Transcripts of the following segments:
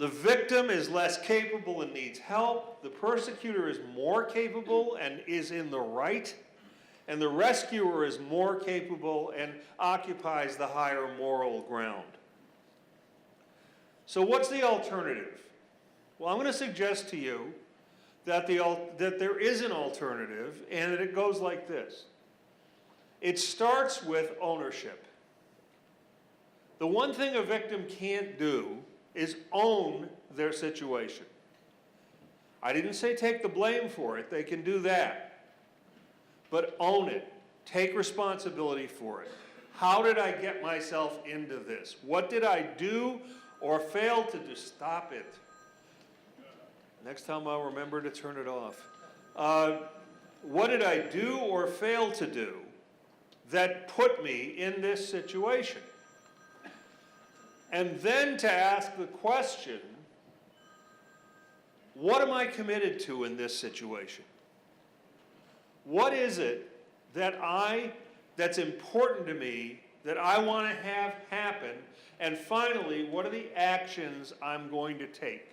The victim is less capable and needs help. The persecutor is more capable and is in the right. And the rescuer is more capable and occupies the higher moral ground. So what's the alternative? Well, I'm going to suggest to you that there is an alternative, and that it goes like this. It starts with ownership. The one thing a victim can't do is own their situation. I didn't say take the blame for it. They can do that. But own it. Take responsibility for it. How did I get myself into this? What did I do or fail to do? Stop it. Next time I'll remember to turn it off. What did I do or fail to do that put me in this situation? And then to ask the question, what am I committed to in this situation? What is it that's important to me that I want to have happen? And finally, what are the actions I'm going to take?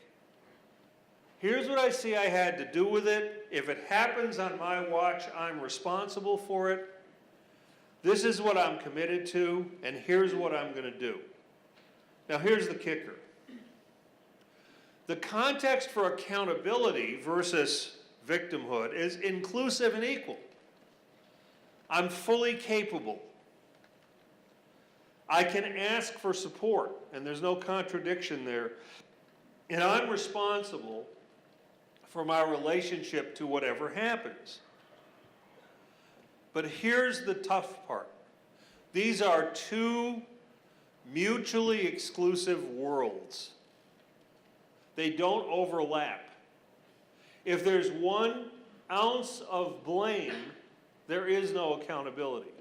Here's what I see I had to do with it. If it happens on my watch, I'm responsible for it. This is what I'm committed to, and here's what I'm going to do. Now, here's the kicker. The context for accountability versus victimhood is inclusive and equal. I'm fully capable. I can ask for support, and there's no contradiction there. And I'm responsible for my relationship to whatever happens. But here's the tough part. These are two mutually exclusive worlds. They don't overlap. If there's 1 ounce of blame, there is no accountability.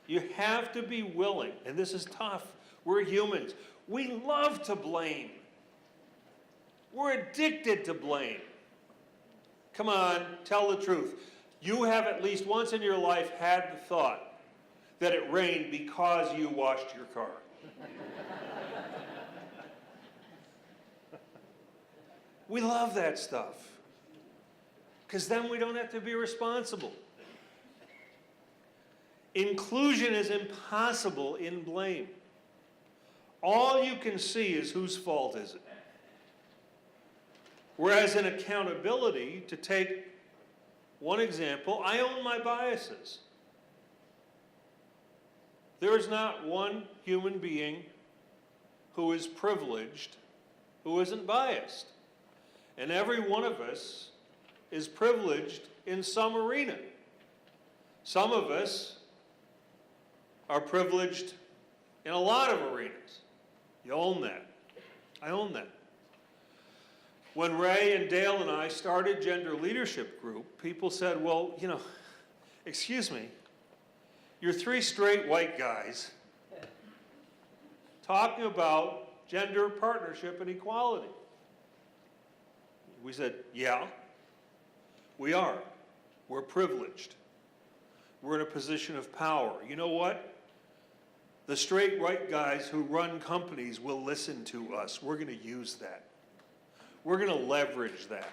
You have to be willing, and this is tough. We're humans. We love to blame. We're addicted to blame. Come on, tell the truth. You have at least once in your life had the thought that it rained because you washed your car. We love that stuff, because then we don't have to be responsible. Inclusion is impossible in blame. All you can see is whose fault is it. Whereas in accountability, to take one example, I own my biases. There is not one human being who is privileged who isn't biased. And every one of us is privileged in some arena. Some of us are privileged in a lot of arenas. You own that. I own that. When Ray and Dale and I started Gender Leadership Group, people said, well, you know, excuse me, you're 3 straight white guys talking about gender partnership and equality. We said, yeah, we are. We're privileged. We're in a position of power. You know what? The straight white guys who run companies will listen to us. We're going to use that. We're going to leverage that.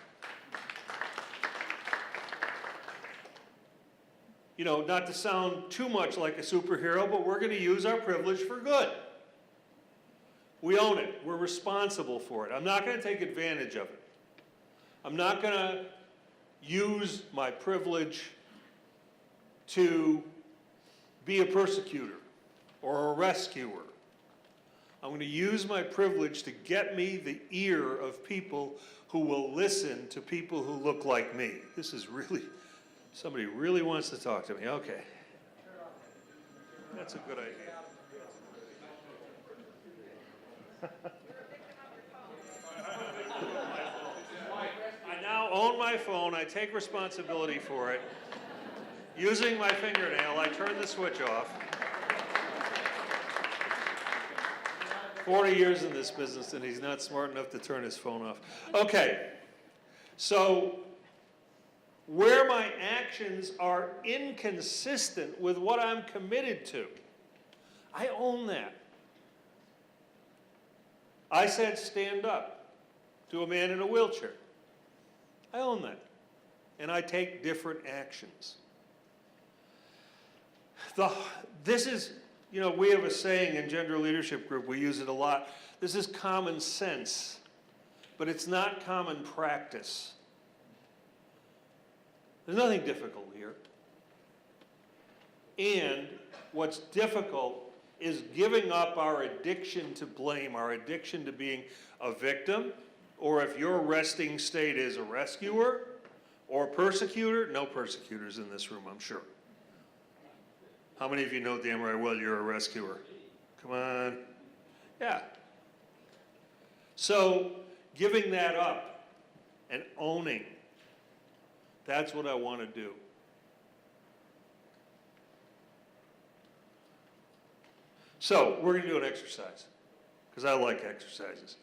You know, not to sound too much like a superhero, but we're going to use our privilege for good. We own it. We're responsible for it. I'm not going to take advantage of it. I'm not going to use my privilege to be a persecutor or a rescuer. I'm going to use my privilege to get me the ear of people who will listen to people who look like me. This is really, somebody really wants to talk to me. Okay. That's a good idea. I now own my phone. I take responsibility for it. Using my fingernail, I turn the switch off. 40 years in this business, and he's not smart enough to turn his phone off. Okay, so where my actions are inconsistent with what I'm committed to, I own that. I said stand up to a man in a wheelchair. I own that. And I take different actions. This is, you know, we have a saying in Gender Leadership Group, we use it a lot. This is common sense, but it's not common practice. There's nothing difficult here. And what's difficult is giving up our addiction to blame, our addiction to being a victim, or if your resting state is a rescuer or a persecutor. No persecutors in this room, I'm sure. How many of you know damn right well you're a rescuer? Come on. Yeah. So giving that up and owning, that's what I want to do. So we're going to do an exercise, because I like exercises.